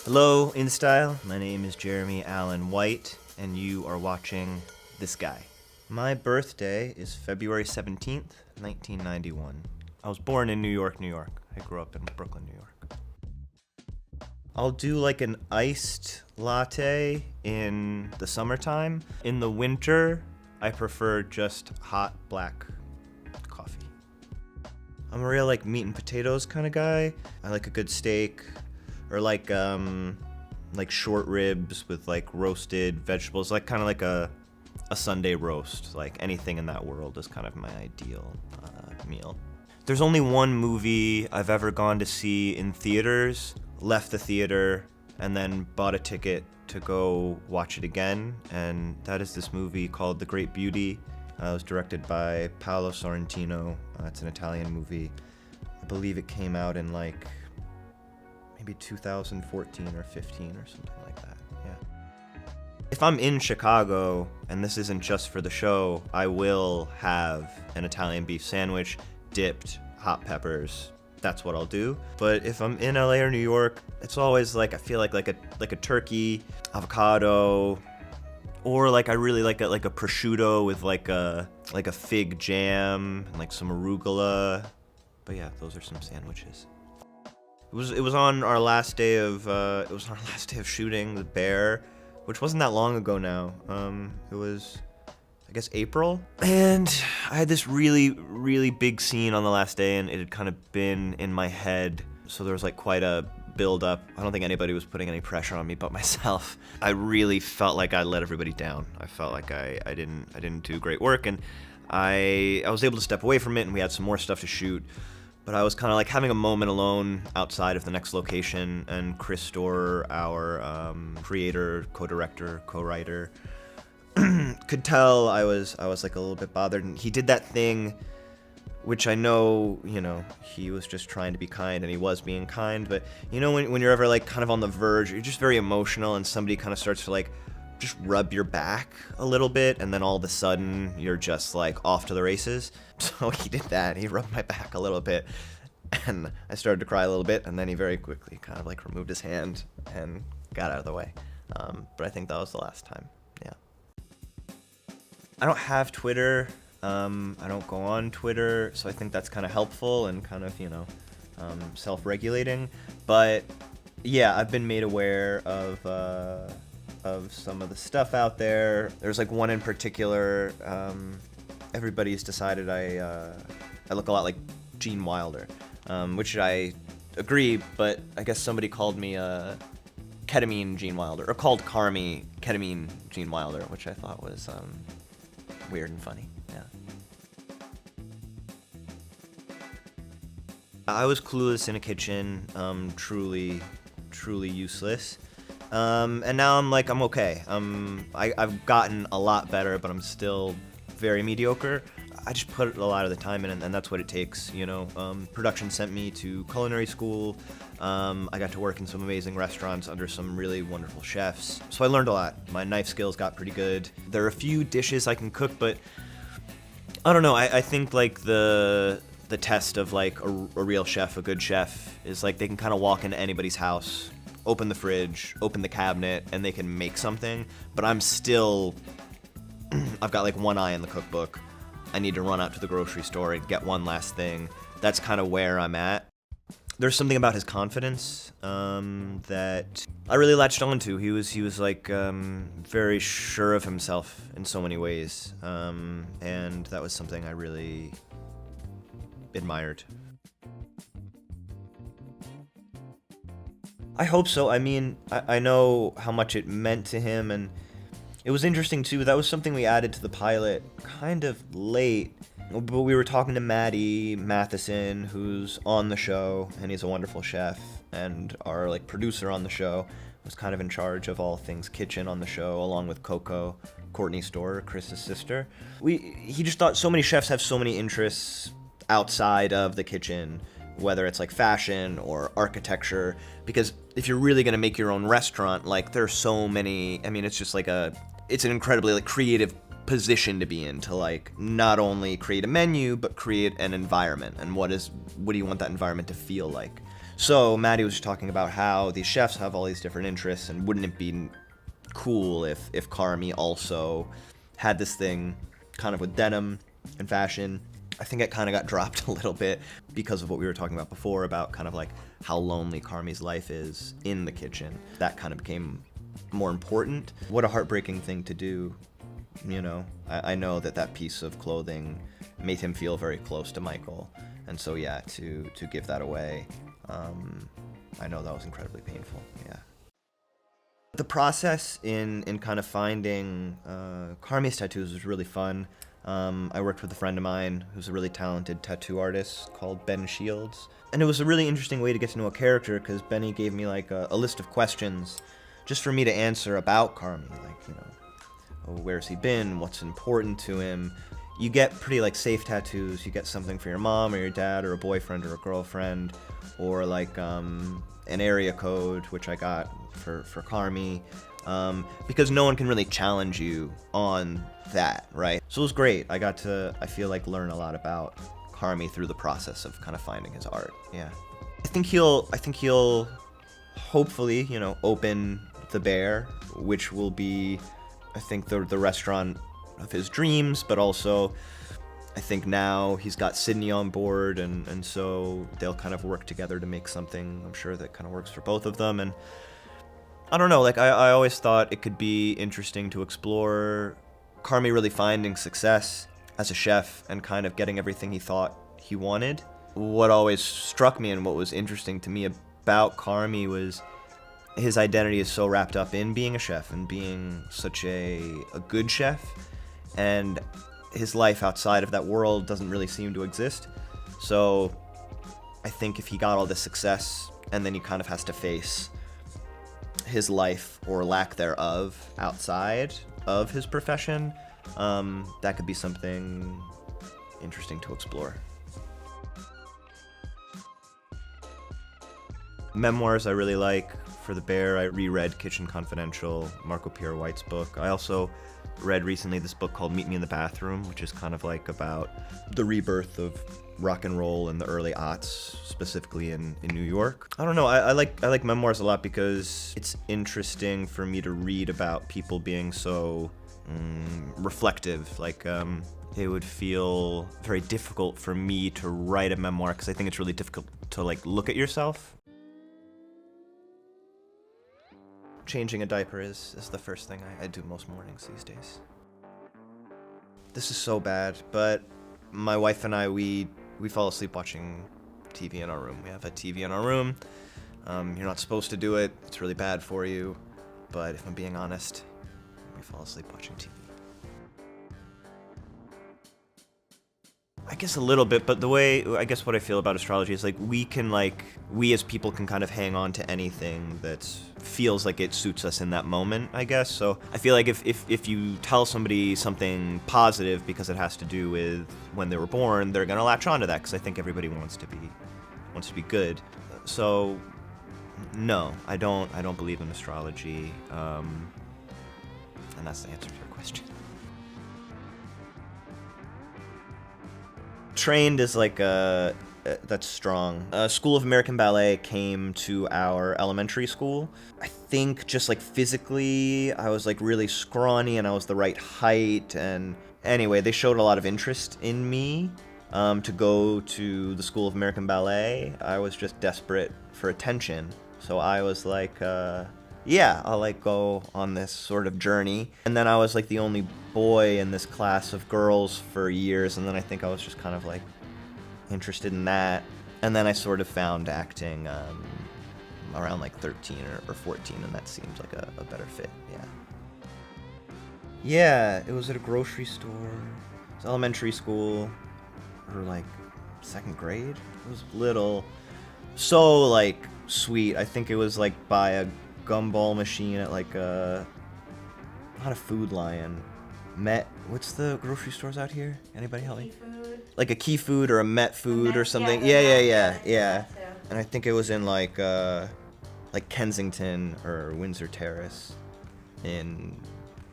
Hello, InStyle. My name is Jeremy Allen White, and you are watching This Guy. My birthday is February 17th, 1991. I was born in New York, New York. I grew up in Brooklyn, New York. I'll do like an iced latte in the summertime. In the winter, I prefer just hot black coffee. I'm a real like meat and potatoes kind of guy. I like a good steak, or like short ribs with like roasted vegetables, like kind of like a Sunday roast. Like anything in that world is kind of my ideal meal. There's only one movie I've ever gone to see in theaters, left the theater, and then bought a ticket to go watch it again, and that is this movie called The Great Beauty. It was directed by Paolo Sorrentino. It's an Italian movie. I believe it came out in like maybe 2014 or 15 or something like that, yeah. If I'm in Chicago, and this isn't just for the show, I will have an Italian beef sandwich, dipped, hot peppers. That's what I'll do. But if I'm in LA or New York, it's always like, I feel like a turkey, avocado, or like I really like a prosciutto with like a fig jam and like some arugula. But yeah, those are some sandwiches. It was on our last day of shooting The Bear, which wasn't that long ago now. It was, I guess, April. And I had this really, really big scene on the last day, and it had kind of been in my head. So there was like quite a build up. I don't think anybody was putting any pressure on me but myself. I really felt like I let everybody down. I felt like I didn't do great work, and I was able to step away from it, and we had some more stuff to shoot. But I was kind of like having a moment alone outside of the next location, and Chris Storer, our creator, co-director, co-writer, could tell I was like a little bit bothered, and he did that thing which I know, you know, he was just trying to be kind, and he was being kind, but you know when you're ever like kind of on the verge, you're just very emotional, and somebody kind of starts to like just rub your back a little bit, and then all of a sudden you're just like off to the races. So he did that. He rubbed my back a little bit, and I started to cry a little bit, and then he very quickly kind of like removed his hand and got out of the way. But I think that was the last time. Yeah. I don't have Twitter. I don't go on Twitter, so I think that's kind of helpful and kind of, you know, self-regulating. But yeah, I've been made aware of some of the stuff out there. There's like one in particular. Everybody's decided I look a lot like Gene Wilder, which I agree, but I guess somebody called me ketamine Gene Wilder, or called Carmi ketamine Gene Wilder, which I thought was weird and funny. Yeah. I was clueless in a kitchen, truly useless. And now I'm okay. I've gotten a lot better, but I'm still very mediocre. I just put a lot of the time in, and that's what it takes, you know. Production sent me to culinary school. I got to work in some amazing restaurants under some really wonderful chefs. So I learned a lot. My knife skills got pretty good. There are a few dishes I can cook, but I don't know. I think like the test of like a real chef, a good chef, is like they can kind of walk into anybody's house, open the fridge, open the cabinet, and they can make something. But I'm still, I've got like one eye in the cookbook. I need to run out to the grocery store and get one last thing. That's kind of where I'm at. There's something about his confidence that I really latched onto. He was like very sure of himself in so many ways, and that was something I really admired. I hope so. I mean, I know how much it meant to him, and it was interesting too. That was something we added to the pilot kind of late, but we were talking to Maddie Matheson, who's on the show, and he's a wonderful chef, and our like producer on the show was kind of in charge of all things kitchen on the show, along with Coco, Courtney Storer, Chris's sister. He just thought so many chefs have so many interests outside of the kitchen, whether it's like fashion or architecture, because if you're really going to make your own restaurant, like there's so many, I mean, it's just like it's an incredibly like creative position to be in, to like not only create a menu, but create an environment. And what do you want that environment to feel like? So Maddie was talking about how these chefs have all these different interests, and wouldn't it be cool if Carmi also had this thing kind of with denim and fashion. I think it kind of got dropped a little bit because of what we were talking about before about kind of like how lonely Carmi's life is in the kitchen. That kind of became more important. What a heartbreaking thing to do, you know. I know that piece of clothing made him feel very close to Michael, and so yeah, to give that away, I know that was incredibly painful. Yeah. The process in kind of finding Carmi's tattoos was really fun. I worked with a friend of mine who's a really talented tattoo artist called Ben Shields. And it was a really interesting way to get to know a character because Benny gave me like a list of questions just for me to answer about Carmi. Like, you know, where's he been? What's important to him? You get pretty like safe tattoos. You get something for your mom or your dad or a boyfriend or a girlfriend, or like an area code, which I got for Carmi, because no one can really challenge you on that, right? So it was great. I got to, I feel like, learn a lot about Carmi through the process of kind of finding his art. Yeah, I think he'll hopefully, you know, open the Bear, which will be, I think, the restaurant of his dreams, but also I think now he's got Sydney on board, and so they'll kind of work together to make something, I'm sure, that kind of works for both of them. And I don't know, like I always thought it could be interesting to explore Carmi really finding success as a chef and kind of getting everything he thought he wanted. What always struck me and what was interesting to me about Carmi was his identity is so wrapped up in being a chef and being such a good chef, and his life outside of that world doesn't really seem to exist. So I think if he got all this success and then he kind of has to face his life or lack thereof outside of his profession, that could be something interesting to explore. Memoirs I really like. For the Bear, I reread Kitchen Confidential, Marco Pierre White's book. I also read recently this book called Meet Me in the Bathroom, which is kind of like about the rebirth of rock and roll in the early aughts, specifically in New York. I don't know, I like memoirs a lot because it's interesting for me to read about people being so reflective. Like, it would feel very difficult for me to write a memoir because I think it's really difficult to like look at yourself. Changing a diaper is the first thing I do most mornings these days. This is so bad, but my wife and I, we fall asleep watching TV in our room. We have a TV in our room. You're not supposed to do it. It's really bad for you. But if I'm being honest, we fall asleep watching TV. I guess a little bit, but the way, I guess what I feel about astrology is like we as people can kind of hang on to anything that feels like it suits us in that moment, I guess. So I feel like if you tell somebody something positive because it has to do with when they were born, they're gonna latch onto that because I think everybody wants to be good. So no, I don't believe in astrology, and that's the answer to your question. Trained is like that's strong. School of American Ballet came to our elementary school. I think just like physically, I was like really scrawny and I was the right height. And anyway, they showed a lot of interest in me to go to the School of American Ballet. I was just desperate for attention. So I was like, yeah, I'll like go on this sort of journey. And then I was like the only boy in this class of girls for years, and then I think I was just kind of like interested in that. And then I sort of found acting around like 13 or 14, and that seemed like a better fit, yeah. Yeah, it was at a grocery store. It was elementary school, or like second grade. It was little, so like sweet. I think it was like by a gumball machine at like not a Food Lion. What's the grocery stores out here? Anybody help me? Like a Key Food or a Met Food or something. Yeah. And I think it was in like Kensington or Windsor Terrace in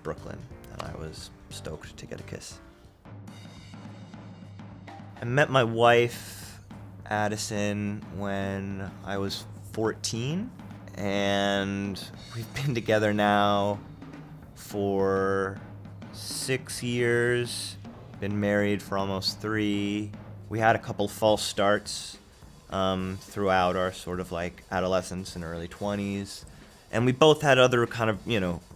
Brooklyn, and I was stoked to get a kiss. I met my wife Addison when I was 14, and we've been together now for 6 years, been married for almost 3. We had a couple false starts throughout our sort of like adolescence and early 20s. And we both had other kind of,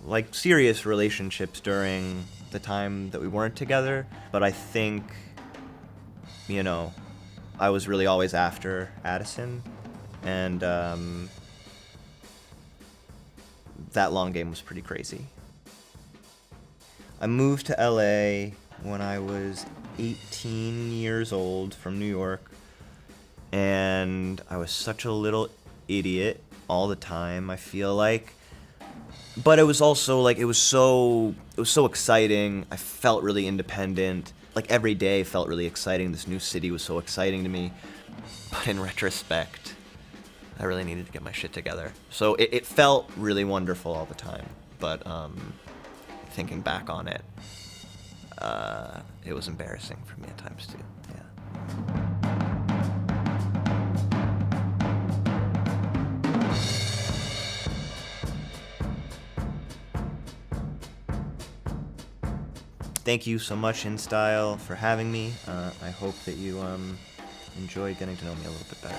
like serious relationships during the time that we weren't together. But I think, I was really always after Addison. And that long game was pretty crazy. I moved to LA when I was 18 years old from New York. And I was such a little idiot all the time, I feel like. But it was also like it was so exciting. I felt really independent. Like every day felt really exciting. This new city was so exciting to me. But in retrospect, I really needed to get my shit together. So it felt really wonderful all the time. But thinking back on it, it was embarrassing for me at times too. Yeah. Thank you so much, InStyle, for having me. I hope that you enjoy getting to know me a little bit better.